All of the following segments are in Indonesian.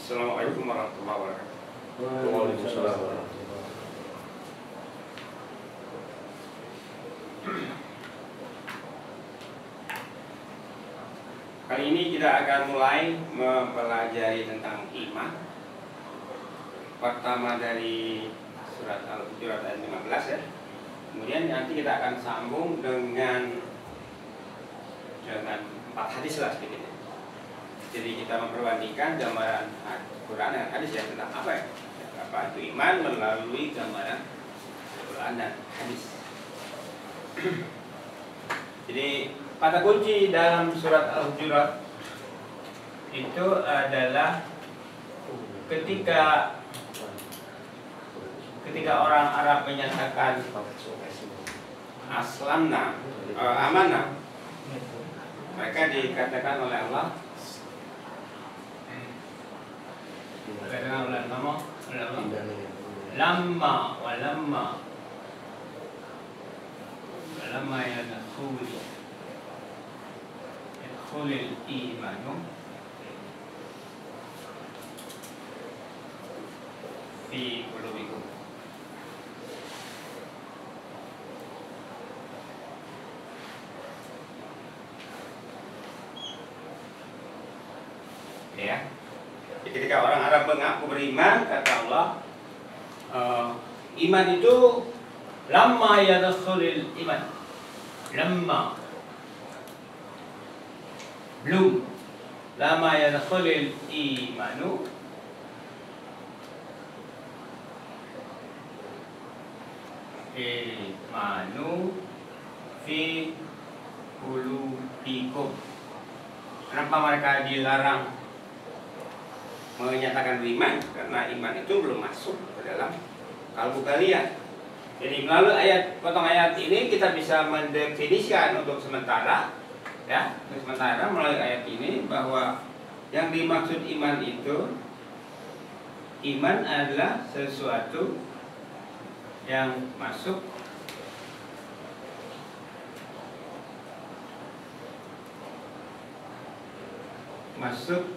Assalamualaikum warahmatullahi wabarakatuh. Waalaikumsalam. Kali ini kita akan mulai mempelajari tentang iman. Pertama dari surat Al-Hujurat ayat 15 ya. Kemudian nanti kita akan sambung dengan 4 hadis lah sedikit ya. Jadi kita memperbandingkan gambaran Quran dan hadis ya, tentang apa ya? Apa itu iman melalui gambaran Quran dan hadis. Jadi kata kunci dalam surat Al-Hujurat itu adalah ketika orang Arab menyatakan aslamna, amanah, mereka dikatakan oleh Allah, lamma yadkhulul imanu fi qulubikum. Ya. Ketika orang Arab mengaku beriman, kata Allah, iman itu lamma yadkhulul iman. Lamma belum lama yadkhulul imanu fi qulubikum. Kenapa mereka dilarang menyatakan beriman? Karena iman itu belum masuk ke dalam kalbu kalian. Jadi melalui potong ayat ini kita bisa mendefinisikan untuk sementara ya, untuk sementara melalui ayat ini bahwa yang dimaksud iman itu, iman adalah sesuatu yang masuk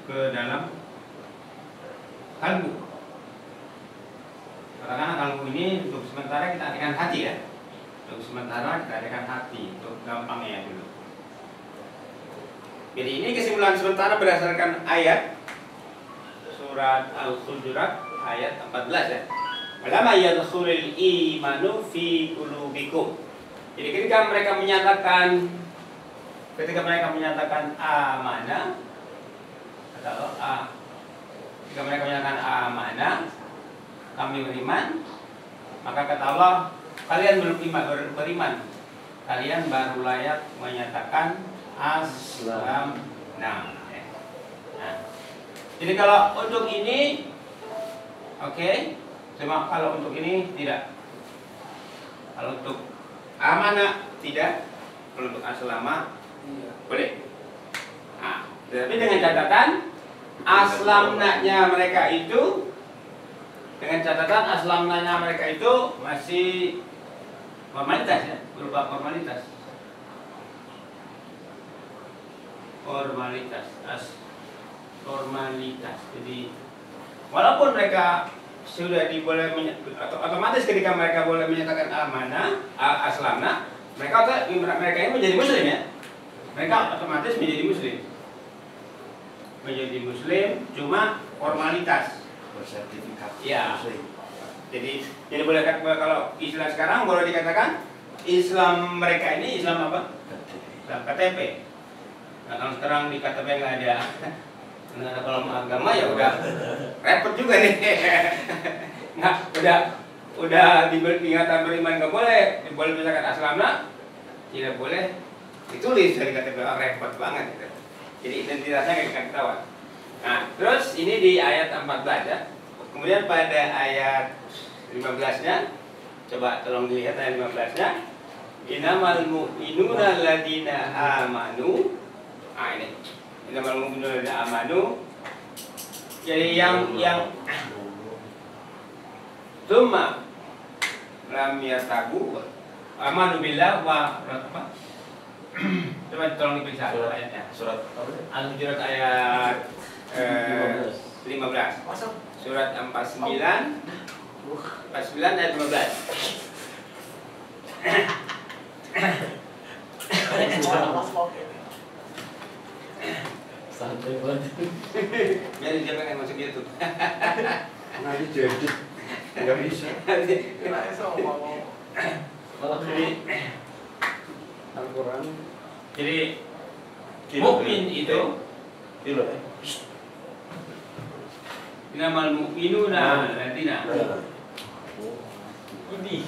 ke dalam kalbu. Karena kalbu ini untuk sementara kita artikan hati ya. Untuk sementara kita artikan hati, untuk gampangnya dulu. Jadi ini kesimpulan sementara berdasarkan ayat surat Al-Hujurat ayat 14 ya. Walamma yadkhulul imanu fi qulubikum. Jadi ketika mereka menyatakan amanah, kata Allah, ketika mereka menyatakan amanah, kami beriman, maka kata Allah, kalian belum beriman, kalian baru layak menyatakan aslam. Nah, jadi kalau untuk ini oke, cuma kalau untuk ini tidak. Kalau untuk amanah tidak, kalau untuk aslama boleh. Nah, tapi dengan catatan aslamnanya mereka itu, masih formalitas ya, berupa formalitas. Jadi walaupun mereka sudah otomatis ketika mereka boleh menyatakan amanah, aslamna, mereka ini menjadi muslim ya. Mereka otomatis menjadi muslim, cuma formalitas Bersertifikat. ya. Jadi boleh, kalau Islam sekarang boleh dikatakan Islam mereka ini Islam apa? Islam KTP. Nah, kalau sekarang di KTP nggak ada kolom agama, ya udah repot juga nih. Nah, udah diingatan beriman nggak boleh misalkan aslamna, tidak boleh ditulis dari KTP, repot banget gitu. Jadi identitasnya nggak ketahuan. Nah, terus ini di ayat 14 ya. Kemudian pada ayat 15-nya, coba tolong dilihat ayat 15-nya. Innamal mu'minuna alladziina amanu. Nah, ini innamal mu'minuna alladziina amanu. Jadi yang tsumma lam yartabu amanu billah wa apa? Coba tolong diperiksa ayatnya. Surat Al-Hujurat ayat 15. Masuk. Surat 49 ayat 15. Santai banget. Jadi dia pengen masuk YouTube. Nanti jadi nggak bisa. Malah Al-Quran Jadi mukmin itu kilo. inamal mu'minuna alladzina ini.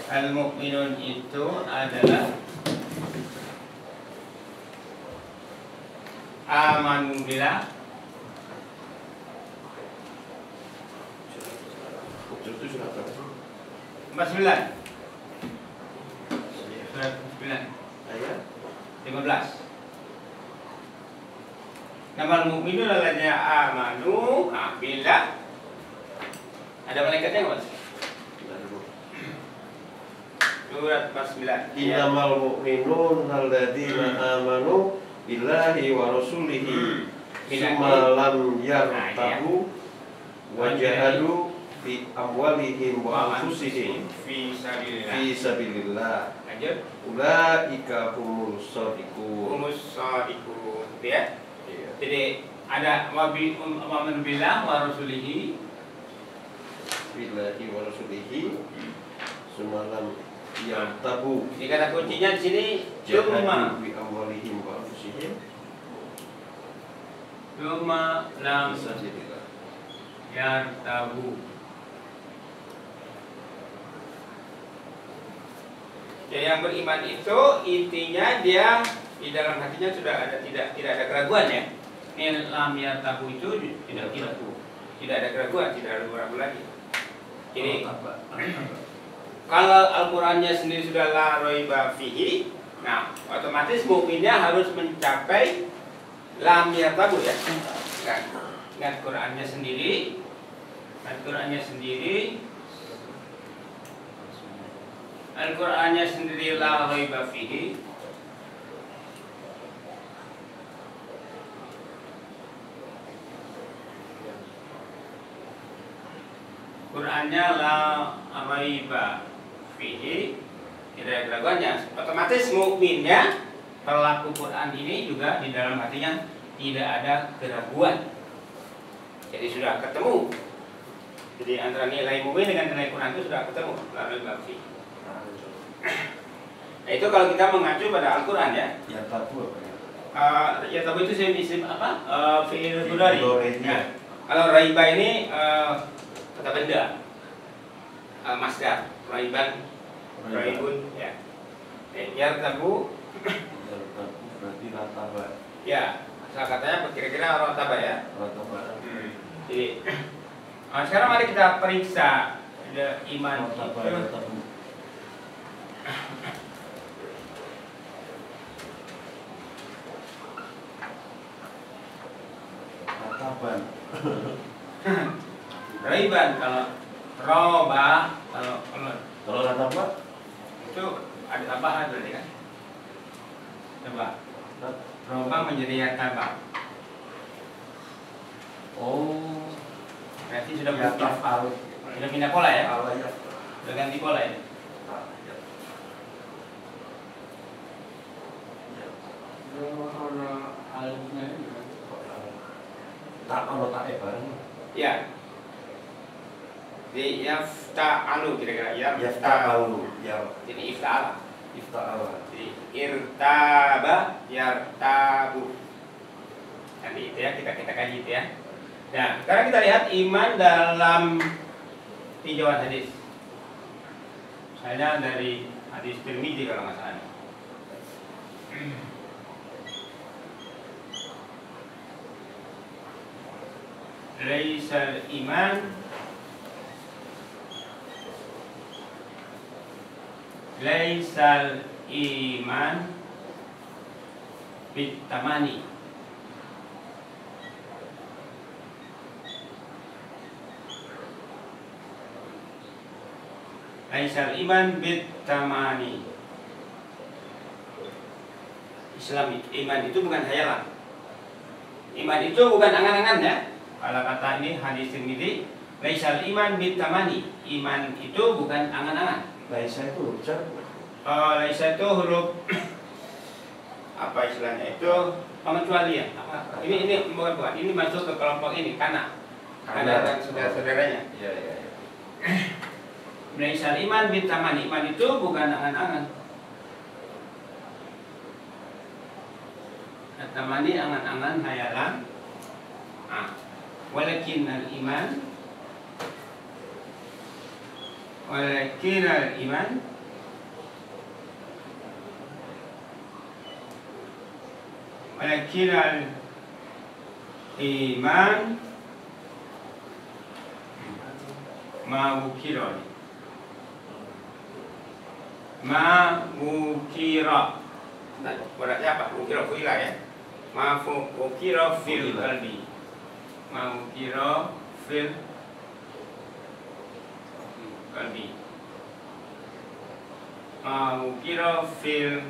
al-mu'minun itu adalah amanu billah Itu surat apa? 49. Surat 9 Ayat 15. Namal mu'minun alladzina amanu billah. Ada malaikatnya nggak, Mas? Surat 49. Innamal mu'minun alladzina amanu billahi wa rasulihi summa lam yartabu wa jahadu fi amwalihim wa anfusihim fi sabilillah. fi sabilillah. Lanjut. Ulaika humul shadiqun. Humus shadiqun, gitu ya. Iya. Jadi ada wamin billah wa rasulihi Billahi wa rasulihi summa lam yartabu Ini kata kuncinya di sini jahadu Lumma bi amwalihim wa anfusihim lam fi sabilillah. yartabu. Jadi yang beriman itu intinya dia di dalam hatinya sudah ada tidak ada keraguan ya. Ini lam yartabu itu tidak ada keraguan, tidak ada ragu lagi. Jadi kalau Al-Qur'annya sendiri sudah la raiba fihi, nah otomatis mukminnya harus mencapai lam yartabu ya. Ingat Qur'annya sendiri, Al-Qur'annya sendiri la raiba fihi. Qur'annya la raiba fihi, tidak ada keraguannya. Otomatis mukminnya pelaku Quran ini juga di dalam hatinya tidak ada keraguan. Jadi sudah ketemu. Jadi antara nilai mukmin dengan nilai Quran itu sudah ketemu. La raiba fihi. Nah, itu kalau kita mengacu pada Al-Quran ya. Yartabu apa ya? Ya tapi itu isim apa? Fi'il mudhari. Ya. Kalau raiba ini kata benda. Masdar. Raibun ya. Yartabu Yartabu berarti rataba. ya. Asal katanya kira-kira rotaba ya. Rataba. Jadi sekarang mari kita periksa iman Rataba, itu. yartabu. Rataban. Raiban kalau roba Kalau rataba itu ada tambahan berarti kan? Coba roba menjadi yartaba. oh Berarti sudah yatafal. sudah pindah pola ya? Ala ya. Sudah ganti pola ya? Tak ono tak bareng. Ya. Di yafta'alu kira-kira Yafta'alu ya Jadi ifta'ala. ifta'ala. Jadi irtaba yartabu. Nanti itu ya kita kaji itu ya. Nah, sekarang kita lihat iman dalam tinjauan hadis. Saya dari hadis Tirmidzi kalau nggak salah. Laisal iman bitamani. Laisal iman bitamani. Islam iman itu bukan hayalan. Iman itu bukan angan-angan ya. Kalau kata ini hadis Tirmidzi, laisal iman bitamani. Iman itu bukan angan-angan. Laisa itu huruf jar. Laisa itu huruf apa istilahnya itu pengecualian. Ini bukan ini masuk ke kelompok ini karena dan saudara-saudaranya. Iya, iya, iya. Laisal iman bitamani. Iman itu bukan angan-angan. Tamani angan-angan hayalan. Walakin al-iman mawukira. Nah, beratnya apa? Wukira fuila ya. Wukira fil qalbi. Mawukira fil qalbi. Mawukira fil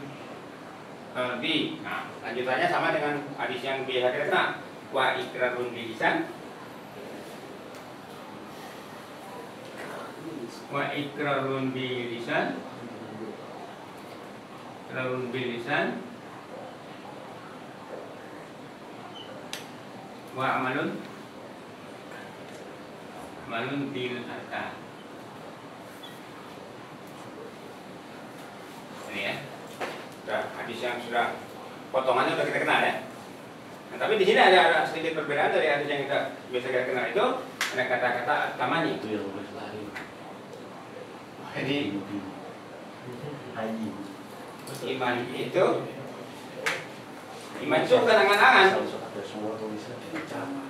qalbi. Nah, lanjutannya sama dengan hadis yang biasa kita kenal. Wa ikrarun bil lisan. Wa ikrarun bil lisan. Ikrarun bil lisan. Wa amalun bil arkan. Ini ya. Sudah hadis yang sudah potongannya sudah kita kenal ya. Nah, tapi di sini ada sedikit perbedaan dari hadis yang kita biasa kita kenal itu. Ada kata-kata tamani. Itu yang boleh lari. Jadi Ayi. iman itu bukan angan-angan. Ada semua tulisan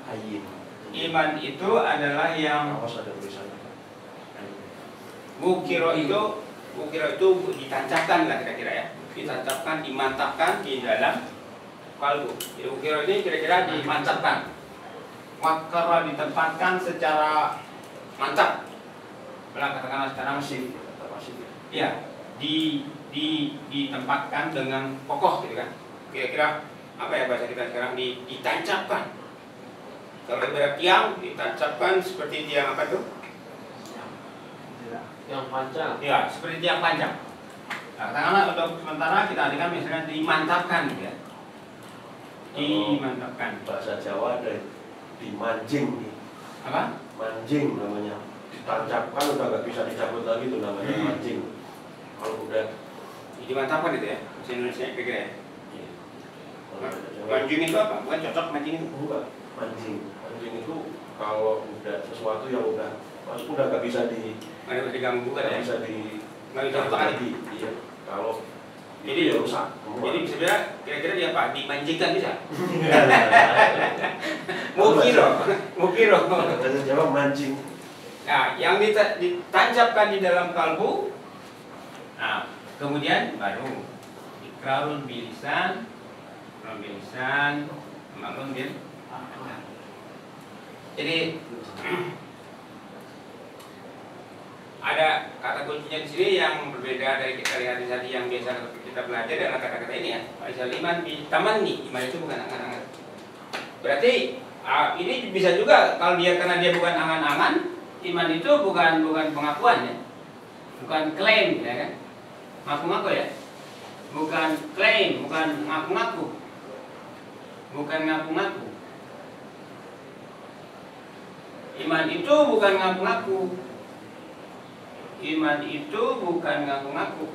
ayin. Iman itu adalah yang Awas ada tulisan apa? Wukiro itu ditancapkan lah kira-kira ya. Ditancapkan, dimantapkan di dalam kalbu. Jadi wukiro ini kira-kira dimantapkan. Wakara ditempatkan secara mantap. Kalau katakanlah sekarang Pasif. ya ditempatkan dengan kokoh gitu kan. Kira-kira apa ya bahasa kita sekarang ditancapkan. Kalau ibarat tiang ditancapkan seperti tiang apa tuh? Yang panjang. Ya, seperti tiang panjang. Nah, katakanlah untuk sementara kita artikan misalnya dimantapkan gitu ya. Dimantapkan. Bahasa Jawa ada dimanjing nih. Apa? Manjing namanya. Ditancapkan udah nggak bisa dicabut lagi tuh namanya manjing. Kalau udah Dimantapkan itu ya. Bahasa Indonesia kira-kira ya. kalau bahasa Jawa, Manjing itu apa? Bukan cocok manjing itu. bukan manjing. Manjing itu kalau udah sesuatu yang udah nggak bisa Nggak bisa diganggu kan ya. nggak bisa Nggak bisa rusak lagi. Iya. Kalau Jadi ya rusak. Jadi bisa bilang kira-kira dia apa? Dimanjingkan bisa. Mukiro. Mukiro. Bahasa Jawa manjing. Nah, yang ditancapkan di dalam kalbu. Nah, kemudian baru ikrarun bilisan, maklum bil. Jadi ada kata kuncinya di sini yang berbeda dari hadis tadi yang biasa kita belajar adalah kata-kata ini ya. Misal iman bi tamanni, iman itu bukan angan-angan. Berarti ini bisa juga kalau karena dia bukan angan-angan, iman itu bukan pengakuan ya. Bukan klaim ya kan. Ngaku-ngaku ya. Bukan klaim, bukan ngaku-ngaku. Bukan ngaku-ngaku. Iman itu bukan ngaku-ngaku. Iman itu bukan ngaku-ngaku.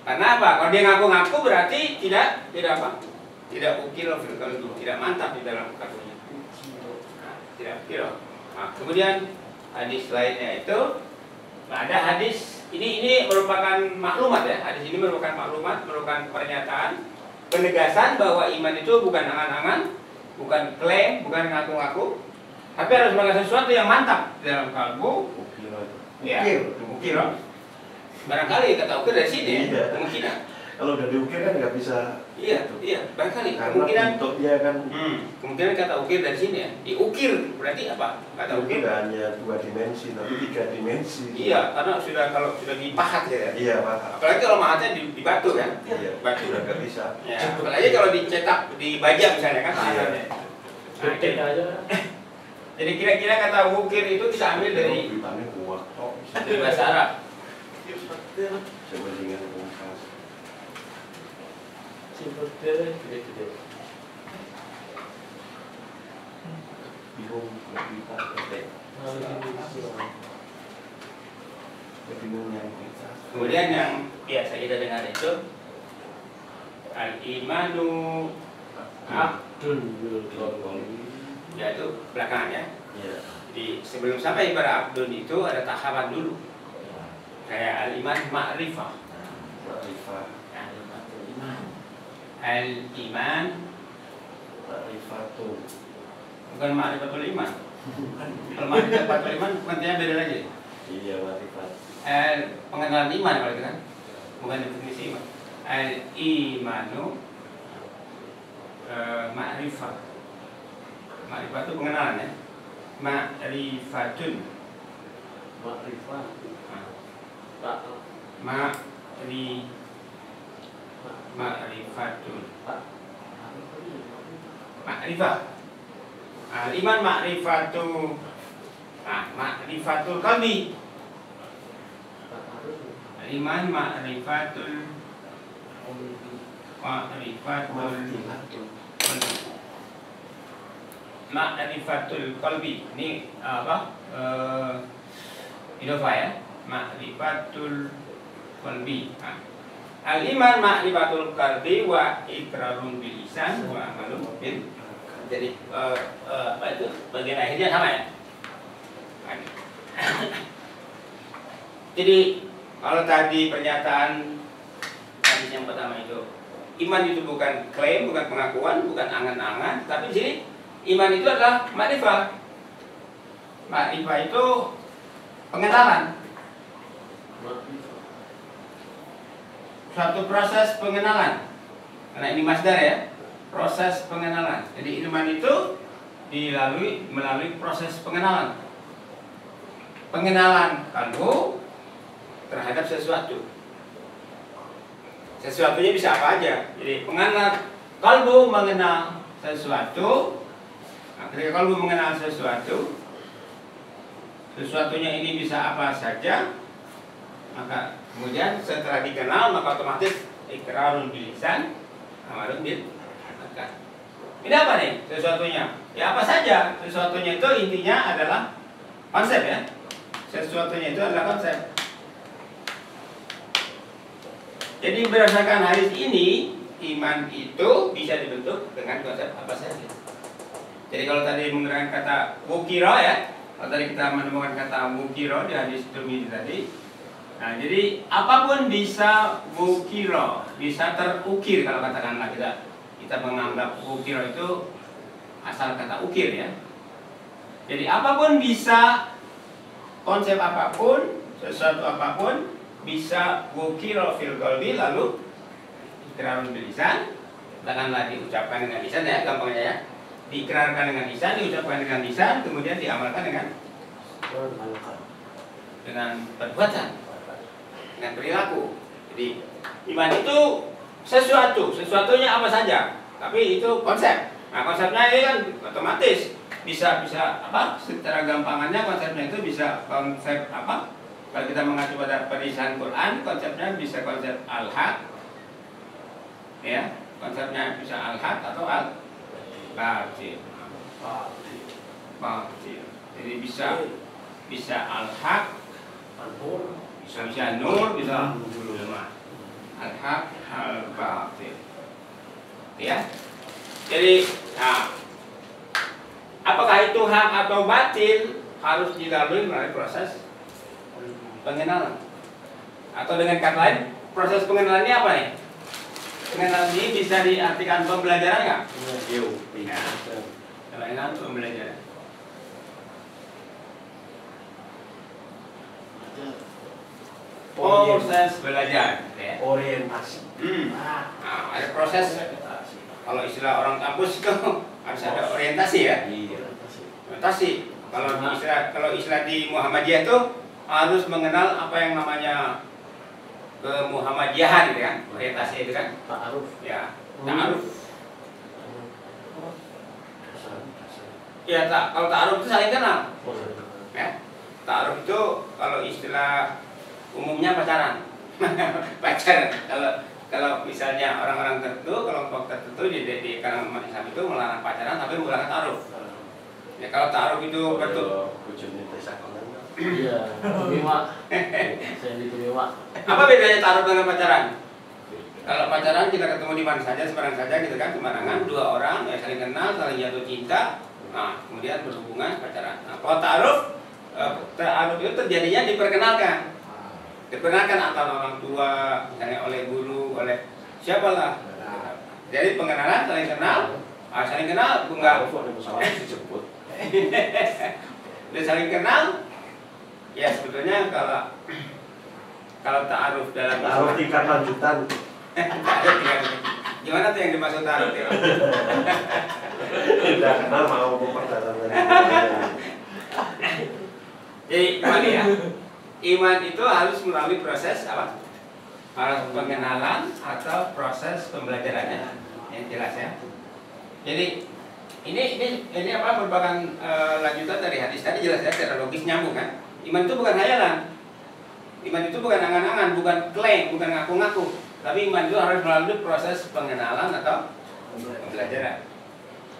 Karena apa? Kalau dia ngaku-ngaku berarti tidak apa? Tidak ukil, tidak mantap di dalam kalbunya. Nah, tidak ukil. Nah, kemudian hadis lainnya itu ada hadis ini merupakan maklumat ya. Hadis ini merupakan maklumat, merupakan pernyataan, penegasan bahwa iman itu bukan angan-angan, bukan klaim, bukan ngaku-ngaku, tapi harus melakukan sesuatu yang mantap di dalam kalbu. Mukiro itu. Ya, ukir. Barangkali kata ukir dari sini ya, Iya. kemungkinan. Kalau udah diukir kan nggak bisa. Iya, barangkali Karena kemungkinan bentuknya kan kemungkinan kata ukir dari sini ya. Diukir berarti apa? Kata itu ukir nggak hanya 2 dimensi tapi 3 dimensi. iya, karena kalau sudah dipahat ya. Iya, paham. Apalagi kalau mahatnya di batu kan? Iya, Batu. udah nggak bisa. Ya, apalagi kalau dicetak di baja misalnya kan mahatnya. Nah, jadi kira-kira kata ukir itu bisa ambil dari Beritanya kuat. dari bahasa Arab. Coba dengan kompas. Bingung kita bingung yang kita. Kemudian yang biasa kita dengar itu al-imanu ya itu belakangan ya. Iya. Jadi sebelum sampai pada abdun itu ada tahapan dulu. Kayak al-iman ma'rifah. Ma'rifah. Al-iman Ma'rifatun. bukan ma'rifatul iman. Kalau ma'rifatul iman pentingnya beda lagi. Iya, ma'rifat. Pengenalan iman kalau itu kan, bukan definisi iman. Al-imanu ma'rifah. Ma'rifah itu pengenalan ya. Ma'rifatun. Ma'rifah. Ma'rifatun. Ma'rifah. Al-iman ma'rifatu. Ma'rifatul qalbi. Al-iman ma'rifatul qalbi. Ma'rifatul qalbi. Ini apa? Idofa ya. Ma'rifatul qalbi. Al-iman ma'rifatul qalbi wa iqrarun bil lisan wa amalun bil. Jadi apa itu? Bagian akhirnya sama ya. Jadi kalau tadi pernyataan hadis yang pertama itu iman itu bukan klaim, bukan pengakuan, bukan angan-angan, tapi di sini iman itu adalah ma'rifah. Ma'rifah itu pengenalan. Suatu proses pengenalan. Karena ini masdar ya, proses pengenalan. Jadi iman itu dilalui melalui proses pengenalan. Pengenalan kalbu terhadap sesuatu. Sesuatunya bisa apa aja. Jadi pengenalan kalbu mengenal sesuatu. Nah, ketika kalbu mengenal sesuatu, sesuatunya ini bisa apa saja. Maka kemudian setelah dikenal maka otomatis iqrarun bil lisan, amalun bil arkan. Ini apa nih sesuatunya? Ya apa saja. Sesuatunya itu intinya adalah konsep ya. Sesuatunya itu adalah konsep. Jadi berdasarkan hadis ini, iman itu bisa dibentuk dengan konsep apa saja. Jadi kalau tadi menggunakan kata wukiro ya, kalau tadi kita menemukan kata wukiro di hadis Tirmidzi tadi, nah jadi apapun bisa wukiro, bisa terukir kalau katakanlah kita menganggap wukiro itu asal kata ukir ya. Jadi apapun bisa, konsep apapun, sesuatu apapun bisa wukiro fil qalbi lalu iqrarun bil lisan, katakanlah diucapkan dengan lisan ya, gampangnya ya. Diikrarkan dengan lisan, diucapkan dengan lisan, kemudian diamalkan dengan perbuatan, dengan perilaku. Jadi iman itu sesuatunya apa saja, tapi itu konsep. Nah konsepnya ini kan otomatis bisa apa? Secara gampangannya konsepnya itu bisa konsep apa? Kalau kita mengacu pada perisahan Quran, konsepnya bisa konsep al-haq, ya, konsepnya bisa al-haq atau al-batil. Jadi bisa al-haq, bisa nur, bisa al-haq, al-batil. Ya. Jadi, nah, apakah itu hak atau batil harus dilalui melalui proses pengenalan. Atau dengan kata lain, proses pengenalan ini apa nih? Pengenalan ini bisa diartikan pembelajaran nggak? Iya. Pengenalan pembelajaran. Proses belajar. Ya. orientasi. Nah, ada proses. Orientasi. Kalau istilah orang kampus itu harus ada orientasi ya. Iya. Orientasi. Kalau istilah di Muhammadiyah itu harus mengenal apa yang namanya kemuhammadiyahan gitu kan. Orientasi itu kan. Ta'aruf. Ya, ta'aruf. Dasar. Ya, kalau ta'aruf itu saling kenal. Oh, Ya. Ta'aruf itu kalau istilah umumnya pacaran. Pacaran. Kalau misalnya orang-orang tertentu, kelompok tertentu di kalangan umat Islam itu melarang pacaran tapi menggunakan ta'aruf. Ya, kalau ta'aruf itu bentuk bojone desa konan. Iya, Tumiwa. Saya di Tumiwa. apa bedanya ta'aruf dengan pacaran? Kalau pacaran kita ketemu di mana saja, sembarang saja gitu kan, sembarangan dua orang ya saling kenal, saling jatuh cinta, nah kemudian berhubungan pacaran. Nah, kalau ta'aruf itu terjadinya diperkenalkan. Diperkenalkan antara orang tua, misalnya oleh guru, oleh siapalah. Jadi pengenalan, saling kenal, saling kenal, enggak ada masalah disebut. udah saling kenal, ya sebetulnya kalau ta'aruf dalam Taruh tingkat lanjutan. gimana tuh yang dimaksud ta'aruf itu? Udah kenal mau memperdalam lagi. Jadi kembali ya, iman itu harus melalui proses apa? Harus pengenalan atau proses pembelajarannya, yang jelas ya. Jadi ini apa merupakan lanjutan dari hadis tadi, jelas ya, secara logis nyambung kan. Iman itu bukan hayalan, iman itu bukan angan-angan, bukan klaim, bukan ngaku-ngaku, tapi iman itu harus melalui proses pengenalan atau pembelajaran.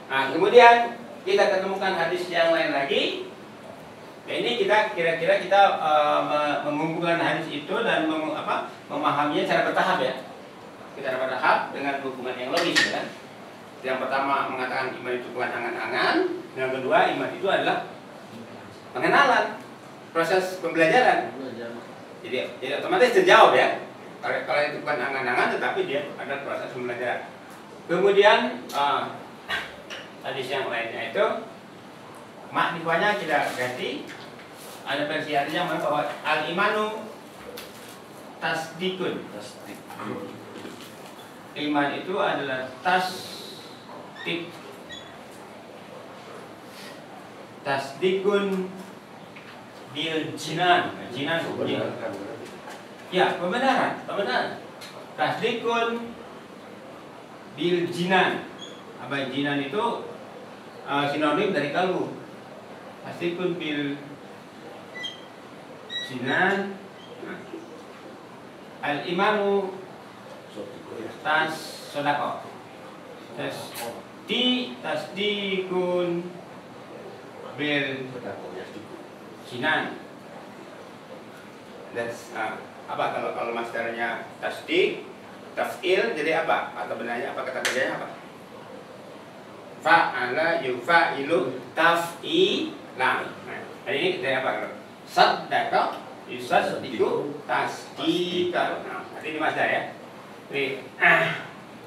Nah kemudian kita ketemukan hadis yang lain lagi. Nah, ini kita kira-kira mengumpulkan hadis itu dan memahaminya secara bertahap ya. Secara bertahap dengan hubungan yang logis kan. Yang pertama mengatakan iman itu bukan angan-angan, yang kedua iman itu adalah pengenalan, proses pembelajaran. Jadi otomatis terjawab ya. Kalau itu bukan angan-angan tetapi dia ada proses pembelajaran. Kemudian hadis yang lainnya itu maknanya kita ganti, ada versi artinya bahwa al-imanu tasdikun. Iman itu adalah tasdikun bil jinan. Jinan ya, pembenaran. Tasdikun bil jinan. Apa jinan itu sinonim dari kalbu. Tasdikun bil jinan. Al-imanu sodako. Tasdikun bil jinan. That's apa kalau masdarnya tasdik, taf'il jadi apa? Atau benarnya apa, kata kerjanya apa? Fa'ala yufa'ilu taf'ilan. Nah, ini dari apa? Saddaqa yusaddiqu tasdiqan. Nah, ini masdar ya. Jadi,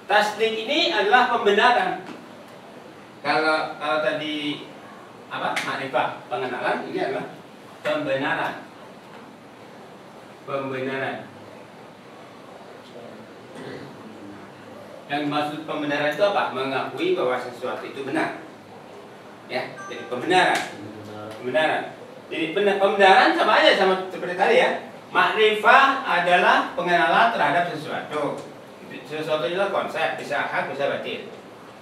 tasdik ini adalah pembenaran. Kalau tadi apa? Ma'rifah, pengenalan, ini adalah pembenaran. Yang dimaksud pembenaran itu apa? Mengakui bahwa sesuatu itu benar. Ya, jadi pembenaran. Jadi pembenaran sama aja sama seperti tadi ya. Makrifah adalah pengenalan terhadap sesuatu. Sesuatu adalah konsep, bisa hak, bisa batil.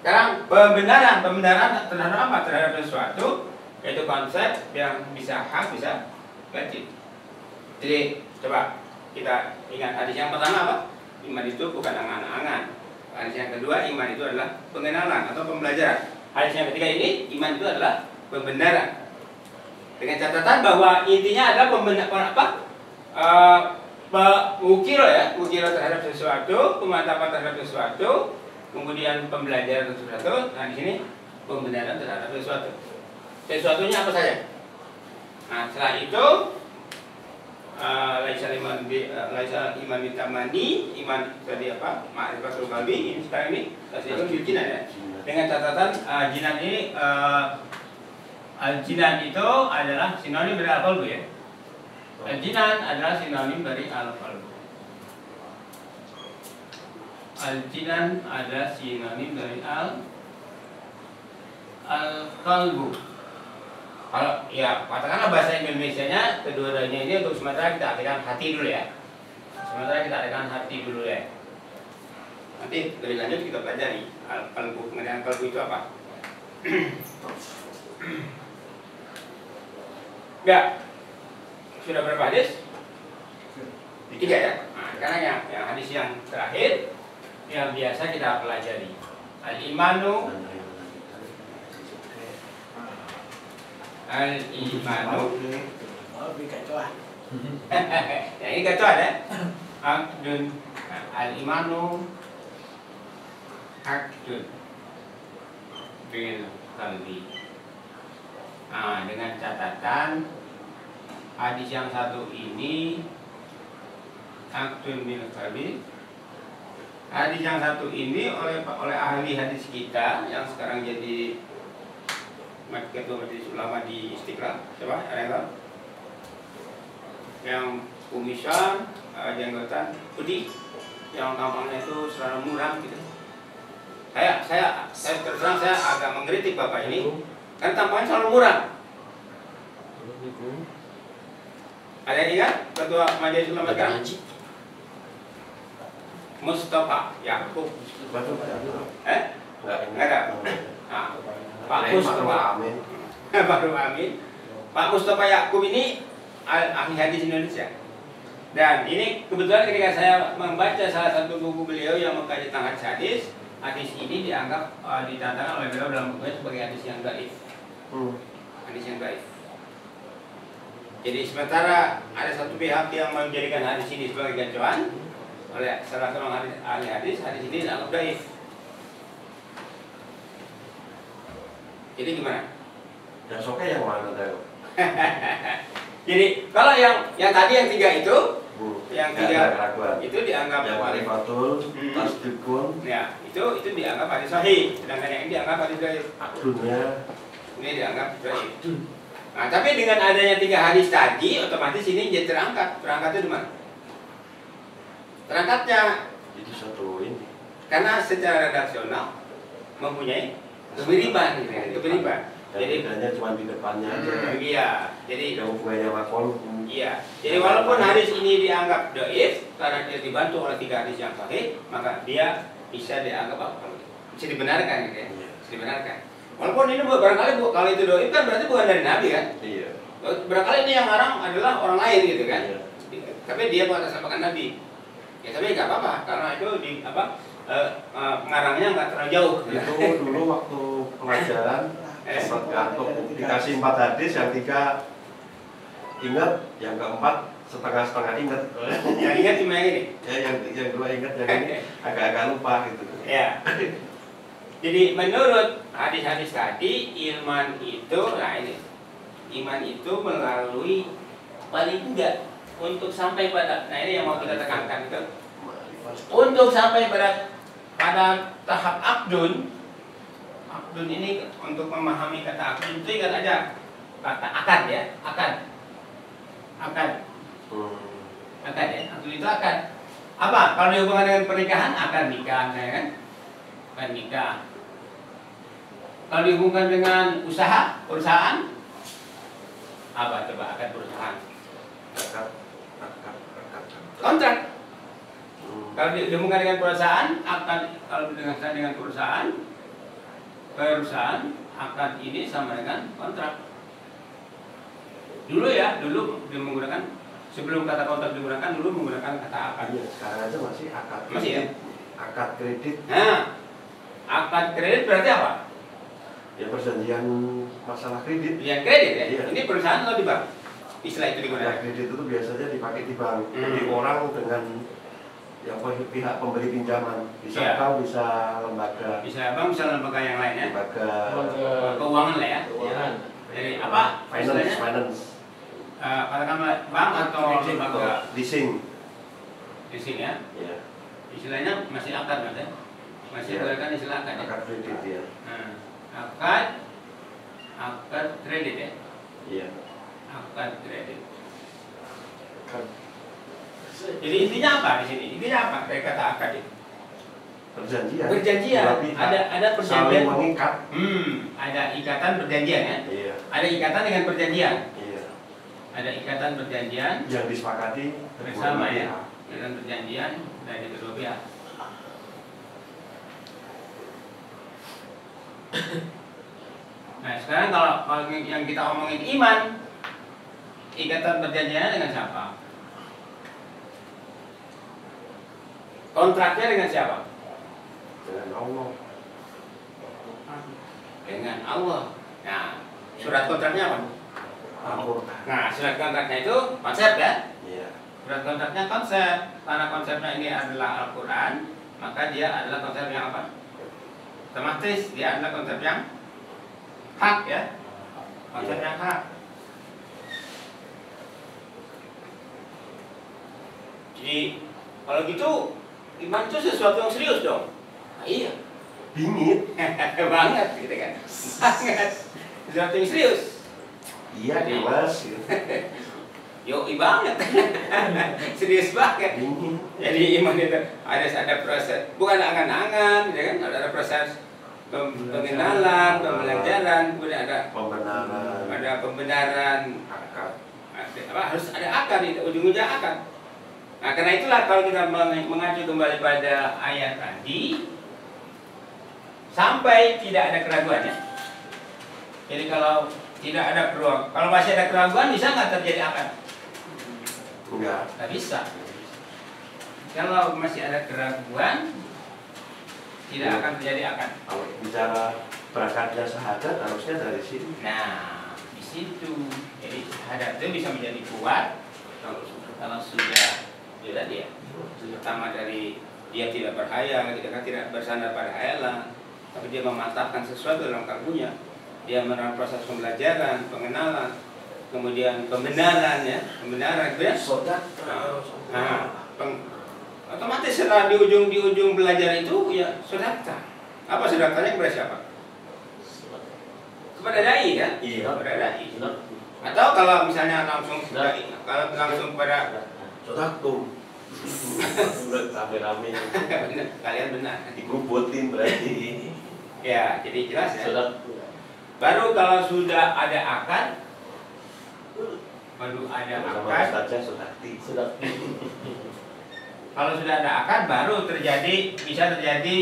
Sekarang pembenaran terhadap apa? Terhadap sesuatu, yaitu konsep yang bisa hak, bisa batil. Jadi coba kita ingat hadis yang pertama apa? Iman itu bukan angan-angan. Hadis yang kedua, iman itu adalah pengenalan atau pembelajaran. Hadis yang ketiga ini, iman itu adalah pembenaran. Dengan catatan bahwa intinya adalah ukiro terhadap sesuatu, pemantapan terhadap sesuatu, kemudian pembelajaran terhadap sesuatu. Nah di sini pembenaran terhadap sesuatu. Sesuatunya apa saja? Nah setelah itu laisa iman bitamani, iman tadi apa? Ma'rifatul qalbi. Ini sekarang ini tasdikun bil jinan ya. Dengan catatan jinan ini al-jinan itu adalah sinonim dari al-qalbu ya. Al-jinan adalah sinonim dari al-qalbu. Al-jinan ada sinonim dari al-qalbu. Kalau ya katakanlah bahasa Indonesianya kedua-duanya ini untuk sementara kita artikan hati dulu ya. Sementara kita artikan hati dulu ya. Nanti lebih lanjut kita pelajari al-qalbu. Pengertian qalbu itu apa? Ya, sudah berapa hadis? 3 ya. Nah, sekarang yang hadis yang terakhir yang biasa kita pelajari. Al-imanu Lebih kacau ah. Ya ini kacau ada. Akdun al-imanu akdun bil qalbi. Nah, dengan catatan hadis yang satu ini akdun bil qalbi. Hadis yang satu ini oleh ahli hadis kita yang sekarang jadi ketua majelis ulama di Istiqlal, siapa? Ada yang tahu? Yang kumisan, jenggotan, putih, yang tampangnya itu selalu muram gitu. Saya terus terang saya agak mengkritik bapak ini, karena tampangnya selalu muram. Ada yang ingat ketua majelis ulama sekarang? Mustafa Yakub. Enggak ada. Nah, Pak Mustafa baru Amin. Pak Mustafa Yakub ini ahli hadis Indonesia. Dan ini kebetulan ketika saya membaca salah satu buku beliau yang mengkaji tentang hadis ini dianggap ditantang oleh beliau dalam bukunya sebagai hadis yang dhaif. Hadis yang dhaif. Jadi sementara ada satu pihak yang menjadikan hadis ini sebagai gacuan oleh salah seorang ahli hadis ini dianggap dhaif. Jadi gimana? Yang soke yang mana tahu? Jadi kalau yang tadi yang 3 itu, yang 3 itu dianggap yang marifatul, tasdikun. Ya, itu dianggap hadis sahih, sedangkan yang ini dianggap hadis dhaif. Akdunnya ini dianggap dhaif. Nah, tapi dengan adanya 3 hadis tadi, otomatis ini jadi terangkat. Terangkatnya di mana? Terangkatnya itu satu ini. Karena secara redaksional mempunyai keberiban, gitu ya, keberiban. Jadi bedanya cuma di depannya aja. Iya, jadi yang hubungannya makol. Iya, jadi walaupun hadis ini dianggap dhaif karena dia dibantu oleh 3 hadis yang sahih, maka dia bisa dianggap apa? Bisa dibenarkan, gitu ya. Bisa dibenarkan. Walaupun ini barangkali kalau itu dhaif kan berarti bukan dari Nabi kan? Iya. Barangkali ini yang ngarang adalah orang lain gitu kan? Iya. Tapi dia mengatasnamakan Nabi. Ya tapi nggak apa-apa karena itu di apa? Pengarangnya nggak terlalu jauh. Itu dulu waktu pelajaran sempat gantung dikasih 4 hadis, yang 3 ingat, yang keempat setengah ingat. Yang ingat cuma yang ini. Ya yang 2 ingat, yang ini agak-agak lupa gitu. Ya. Jadi menurut hadis-hadis tadi iman itu, nah ini iman itu melalui paling enggak untuk sampai pada, nah ini yang mau kita tekankan itu, untuk sampai pada tahap akdun ini untuk memahami kata akdun itu ingat aja kata akad ya, akad ya, akdun itu akad. Apa? Kalau dihubungkan dengan pernikahan akad nikah, ya kan? Akad nikah. Kalau dihubungkan dengan perusahaan, apa coba akad perusahaan? Akad. Kontrak. Kalau dihubungkan dengan perusahaan, kalau dengan perusahaan, akad ini sama dengan kontrak. Dulu menggunakan, sebelum kata kontrak digunakan, dulu menggunakan kata akad. Iya, sekarang aja masih akad. Masih ya? Akad kredit. Nah, akad kredit berarti apa? Ya perjanjian masalah kredit. Ya kredit ya. Iya. Ini perusahaan atau di bank? Istilah itu digunakan. Kredit itu biasanya dipakai di bank. Jadi orang dengan yang pihak pemberi pinjaman, bisa bank, bisa lembaga. Bisa bank, bisa lembaga yang lainnya. Lembaga keuangan lah ya. Keuangan. Jadi apa? Finance. Katakanlah bank atau lembaga leasing ya. Iya. Istilahnya masih akad mas ya. Masih menggunakan istilah akad ya. Akad kredit ya. Akad kredit ya. Iya. Akad kredit. Jadi intinya apa di sini? Intinya apa dari kata akad itu? Perjanjian. Perjanjian. Dua pihak Ada perjanjian. saling mengikat. Ada ikatan perjanjian ya. Iya. Ada ikatan dengan perjanjian. Iya. Ada ikatan perjanjian Yang disepakati bersama kedua ya. pihak. Ikatan perjanjian dari kedua pihak. Nah sekarang kalau yang kita omongin iman, ikatan perjanjiannya dengan siapa? Kontraknya dengan siapa? Dengan Allah. Dengan Allah. Nah, surat kontraknya apa? Al-Qur'an. Nah, surat kontraknya itu konsep ya. Iya. Surat kontraknya konsep. Karena konsepnya ini adalah Al-Quran, maka dia adalah konsep yang apa? Otomatis dia adalah konsep yang hak ya. Konsep yang hak. Jadi kalau gitu iman itu sesuatu yang serius dong. Nah, iya. Bingit. Banget gitu kan. Banget. Sesuatu yang serius. Iya, Mas. Gitu. Yoi banget. Serius banget. Bingit. Jadi iman itu ada proses, bukan angan-angan, ya kan? Ada proses pengenalan, pembelajaran, kemudian ada pembenaran, Akad. harus ada akar itu, ujung-ujungnya akar. Nah, karena itulah kalau kita mengacu kembali pada ayat tadi, sampai tidak ada keraguan ya. Jadi kalau tidak ada keraguan, kalau masih ada keraguan bisa nggak terjadi akar? Enggak. Nggak bisa. Kalau masih ada keraguan, tidak akan terjadi akad. Kalau bicara berakadnya syahadat harusnya dari sini. Nah, di situ. Jadi syahadat itu bisa menjadi kuat kalau sudah dia. Pertama dari dia tidak berhayal, tidak bersandar pada hayalan, tapi dia memantapkan sesuatu dalam kalbunya. Dia melakukan proses pembelajaran, pengenalan, kemudian pembenaran ya, pembenaran gitu ya. Otomatis setelah di ujung belajar itu ya sodakta. Apa sodaktanya kepada siapa? Kepada dai kan? Iya. Kepada dai. Atau kalau misalnya langsung kepada Sodaktum. Rame-rame. kalian benar. Dikubutin berarti. Ya, jadi jelas ya. Sodaktum. Baru kalau sudah ada akad, saja sodakti. Kalau sudah ada akad, baru bisa terjadi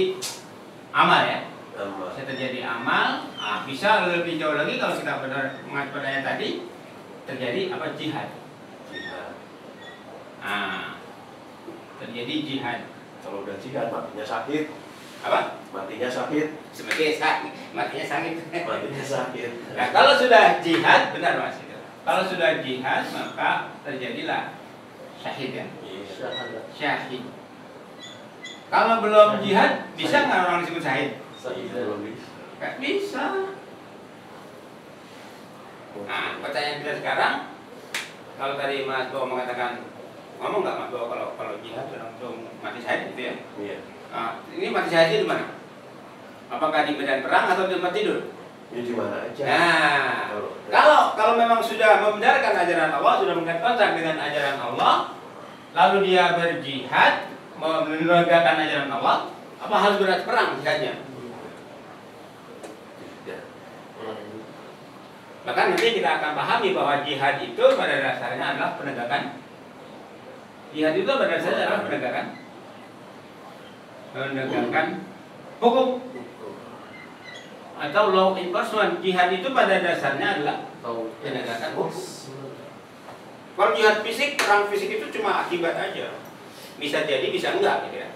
amal ya. Bisa terjadi amal. Nah, bisa lebih jauh lagi kalau kita benar mengacu padanya tadi, terjadi apa? Jihad. Nah, terjadi jihad. Kalau udah jihad matinya sakit. Apa? Matinya sakit. Sebagai matinya sakit. Matinya sakit. Nah, kalau sudah jihad, benar Mas itu. Kalau sudah jihad, maka terjadilah syahid ya. Syahid. Kalau belum jihad, bisa nggak orang disebut syahid? Belum bisa. Nggak bisa. Nah, pertanyaan kita sekarang, kalau tadi Mas Bo mengatakan, ngomong nggak Mas Bo kalau jihad langsung mati syahid gitu ya? Iya. Nah, ini mati syahid di mana? Apakah di medan perang atau di tempat tidur? Ini di mana aja. Nah, kalau memang sudah membenarkan ajaran Allah, sudah mengikat kontrak dengan ajaran Allah, lalu dia berjihad menegakkan ajaran Allah, apa harus berat perang jihadnya? Bahkan nanti kita akan pahami bahwa jihad itu pada dasarnya adalah penegakan. Jihad itu pada dasarnya adalah penegakan hukum atau law enforcement. Jihad itu pada dasarnya adalah penegakan hukum. Kalau jihad fisik, perang fisik itu cuma akibat aja. Bisa jadi, bisa enggak gitu ya.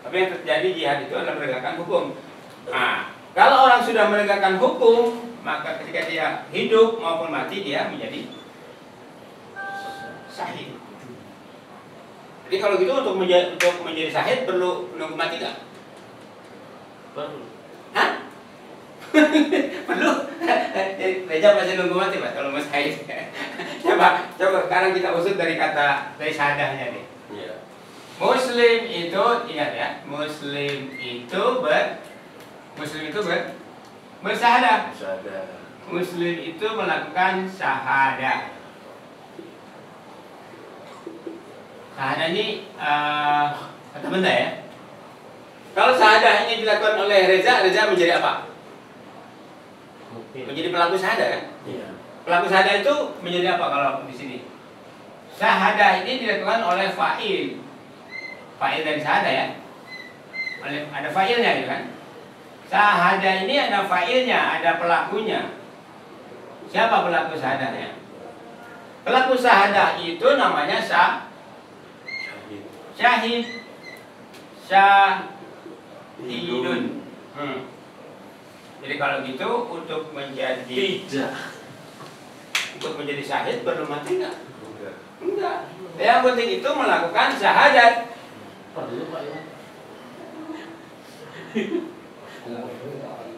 Tapi yang terjadi jihad itu adalah penegakan hukum. Nah, kalau orang sudah menegakkan hukum, maka ketika dia hidup maupun mati dia menjadi syahid. Jadi kalau gitu untuk menjadi syahid perlu menunggu mati nggak? Perlu. Hah? Perlu? Reja masih nunggu mati Mas kalau mau syahid. Coba sekarang kita usut dari syahadahnya nih. Iya. Muslim itu ingat ya, Muslim itu bersyahadah. Muslim itu melakukan syahadah. Syahadah ini kata benda ya. Kalau syahadah ini dilakukan oleh Reza, Reza menjadi apa? Mungkin. Menjadi pelaku syahadah kan? Iya. Pelaku syahadah itu menjadi apa kalau di sini? Syahadah ini dilakukan oleh fa'il. Fa'il dari syahadah ya. Ada fa'ilnya gitu kan? Syahadah ini ada fa'ilnya, ada pelakunya. Siapa pelaku syahadahnya? Pelaku syahadah itu namanya syahid. Syahidun. Jadi kalau gitu untuk menjadi syahid perlu mati enggak? Enggak. Yang penting itu melakukan syahadat. Perlu Pak ya.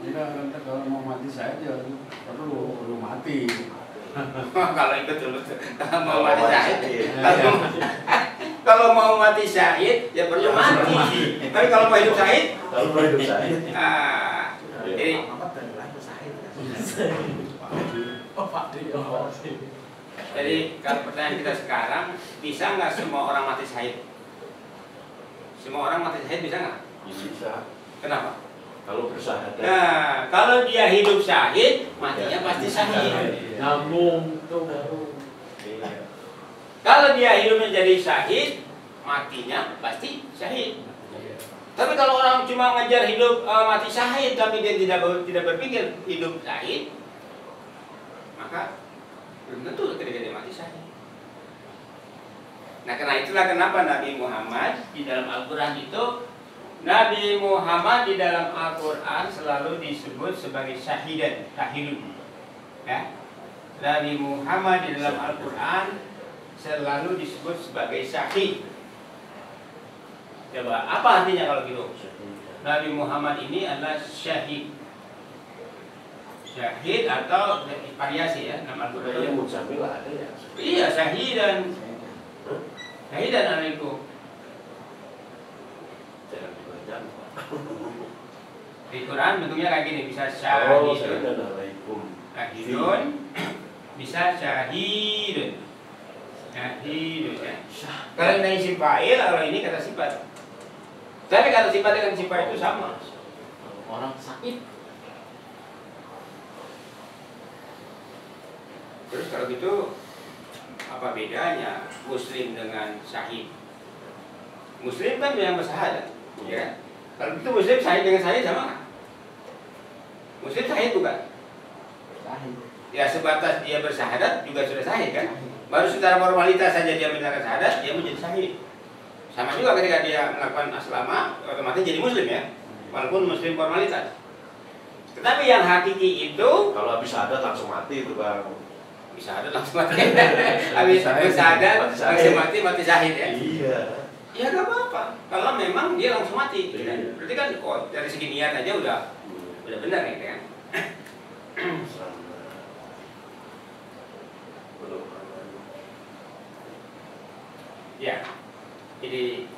Enggak, nanti kalau mau mati saja perlu mati. Kalau ikut dulu, kalau mau mati syahid, kalau mau mati syahid ya perlu mati. Tapi kalau mau hidup syahid, jadi jadi kalau pertanyaan kita sekarang, bisa nggak semua orang mati syahid? Semua orang mati syahid bisa nggak? Bisa. Kenapa? Kalau bersahadat. Nah, kalau dia hidup syahid, matinya pasti syahid. Nyambung tuh baru. Kalau dia hidup menjadi syahid, matinya pasti syahid. Tapi kalau orang cuma ngejar hidup mati syahid, tapi dia tidak berpikir hidup syahid, maka belum tentu ketika dia mati syahid. Nah, karena itulah kenapa Nabi Muhammad di dalam Al-Quran itu, Nabi Muhammad di dalam Al-Quran selalu disebut sebagai syahidun. Ya. Nabi Muhammad di dalam Al-Quran selalu disebut sebagai syahid. Coba, apa artinya kalau gitu? Nabi Muhammad ini adalah syahid. Syahid atau variasi ya nama Al-Quran. Iya, syahidan. Syahidan alaikum. Di Quran bentuknya kayak gini, bisa syahidun, bisa syahidun, syahidun ya. Kalau ini isim fa'il, kalau ini kata sifat. Tapi kata sifat dengan sifat itu sama. Orang sakit. Terus kalau gitu apa bedanya Muslim dengan syahid? Muslim kan yang bersyahadat, ya. Kalau itu Muslim syahid dengan syahid sama nggak? Muslim syahid bukan? Ya sebatas dia bersyahadat juga sudah syahid kan? Baru secara formalitas saja dia menyatakan syahadat, dia menjadi syahid. Sama juga ketika dia melakukan aslama, otomatis jadi Muslim ya, walaupun Muslim formalitas. Tetapi yang hakiki itu, kalau habis syahadat langsung mati itu Bang. bisa ada langsung mati. Habis syahadat langsung mati syahid ya. Iya. Ya nggak apa-apa. Kalau memang dia langsung mati, Iya. kan? Berarti kan dari segi niat aja udah benar ya kan? Ya, jadi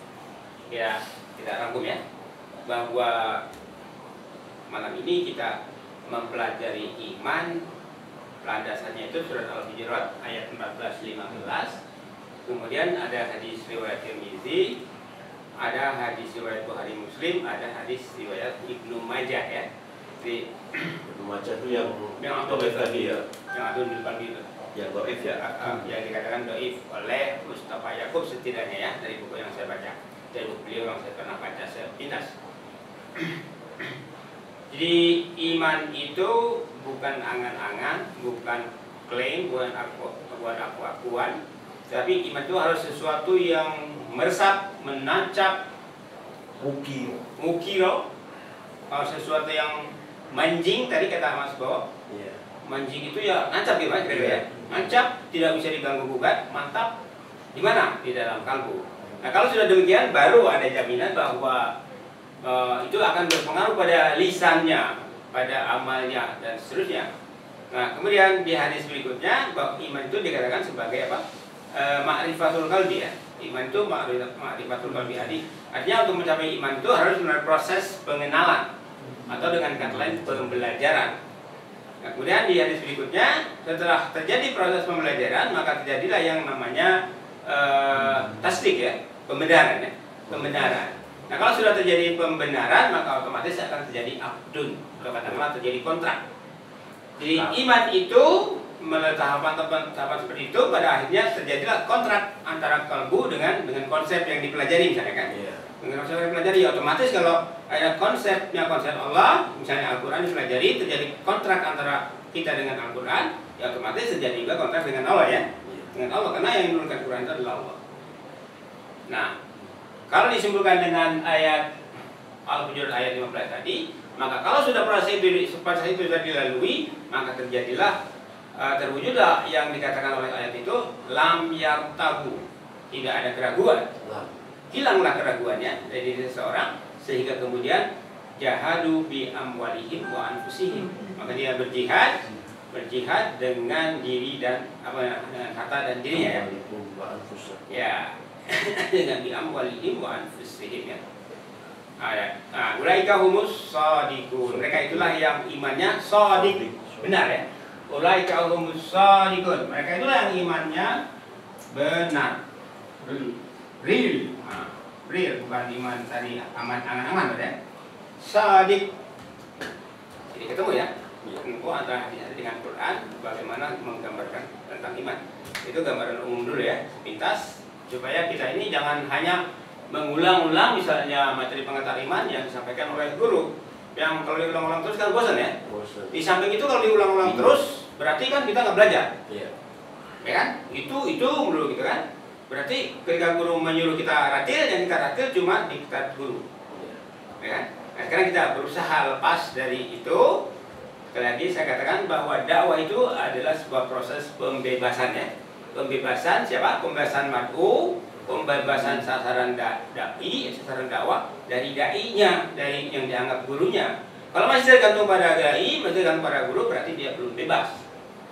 ya kita rangkum ya bahwa malam ini kita mempelajari iman. Landasannya itu surat Al-Hujurat ayat 14-15. Kemudian ada hadis riwayat Tirmizi, ada hadis riwayat Bukhari Muslim, ada hadis riwayat Ibnu Majah ya. Di Ibnu Majah itu yang Abdul tadi ya. Yang Abdul Bilbani itu. Yang dhaif ya. Yang dikatakan dhaif oleh Mustafa Yakub setidaknya ya, dari buku yang saya baca, dari buku beliau yang saya pernah baca sepintas. Jadi iman itu bukan angan-angan, bukan klaim, bukan aku-akuan, tapi iman itu harus sesuatu yang meresap, menancap, mukiro, sesuatu yang manjing. Tadi kata Mas Bowo, manjing itu ya nancap ya Mas, ya. Nancap, tidak bisa diganggu gugat, mantap. Di mana? Di dalam kalbu. Nah kalau sudah demikian, baru ada jaminan bahwa itu akan berpengaruh pada lisannya, pada amalnya dan seterusnya. Nah kemudian di hadis berikutnya bahwa iman itu dikatakan sebagai apa? Ma'rifatul qalbi ya. Iman itu ma'rifatul qalbi. Artinya untuk mencapai iman itu harus melalui proses pengenalan atau dengan kata lain pembelajaran. Nah, kemudian di hadis berikutnya setelah terjadi proses pembelajaran maka terjadilah yang namanya tasdik ya, pembenaran ya, pembenaran. Nah, kalau sudah terjadi pembenaran, maka otomatis akan terjadi abdun, atau katakanlah terjadi kontrak. Jadi iman itu melalui tahapan-tahapan seperti itu, pada akhirnya terjadilah kontrak antara kalbu dengan konsep yang dipelajari misalnya kan. Dengan konsep yang dipelajari, ya otomatis kalau ada konsep Allah, misalnya Al-Quran dipelajari, terjadi kontrak antara kita dengan Al-Quran, ya otomatis terjadi juga kontrak dengan Allah ya. Dengan Allah, karena yang menurunkan Quran itu adalah Allah. Nah, kalau disimpulkan dengan ayat Al-Hujurat ayat 15 tadi, maka kalau sudah proses itu sudah dilalui, maka terjadilah terwujudlah yang dikatakan oleh ayat itu lam yartabu, tidak ada keraguan. Hilanglah keraguannya dari diri seseorang, sehingga kemudian jahadu bi amwalihim wa anfusihim, maka dia berjihad dengan diri dan dengan harta dan dirinya ya. Dengan bi amwalihim wa anfusihim ya. Ulaika humus shadiqun, mereka itulah yang imannya shadiq, benar ya. Ulaika humus shadiqun, mereka itulah yang imannya benar, real, bukan iman tadi angan-angan ya. Shadiq. Jadi ketemu ya. Itu antara hadis dengan Quran, bagaimana menggambarkan tentang iman. Itu gambaran umum dulu ya, sepintas, supaya kita ini jangan hanya mengulang-ulang misalnya materi pengetahuan iman yang disampaikan oleh guru, yang kalau diulang-ulang terus kan bosan ya. Di samping itu kalau diulang-ulang terus berarti kan kita nggak belajar, ya kan? Itu dulu gitu kan. Berarti ketika guru menyuruh kita ratil, yang kita ratil cuma diktat guru, ya kan? Nah, sekarang kita berusaha lepas dari itu. Sekali lagi saya katakan bahwa dakwah itu adalah sebuah proses pembebasan ya. Pembebasan siapa? Pembebasan mad'u, pembebasan sasaran dai, sasaran dakwah dari dai-nya, dari yang dianggap gurunya. Kalau masih tergantung pada dai, masih tergantung pada guru, berarti dia belum bebas.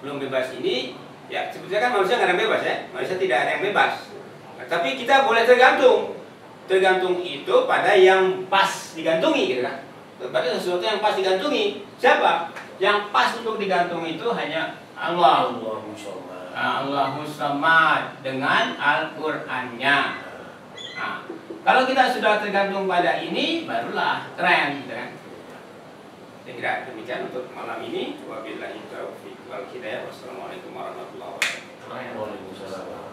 Belum bebas ini, ya sebetulnya kan manusia nggak ada yang bebas ya, manusia tidak ada yang bebas. Nah, tapi kita boleh tergantung. Tergantung itu pada yang pas digantungi gitu kan. Berarti sesuatu yang pas digantungi. Siapa? Yang pas untuk digantung itu hanya Allah. Allahus Samad dengan Al-Qur'annya. Nah, kalau kita sudah tergantung pada ini, barulah keren gitu kan. Saya kira demikian untuk malam ini. Wabillahi taufiq wal hidayah. Wassalamualaikum warahmatullahi wabarakatuh.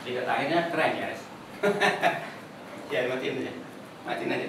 Tiga akhirnya keren ya. Ya matiin aja. Matiin aja.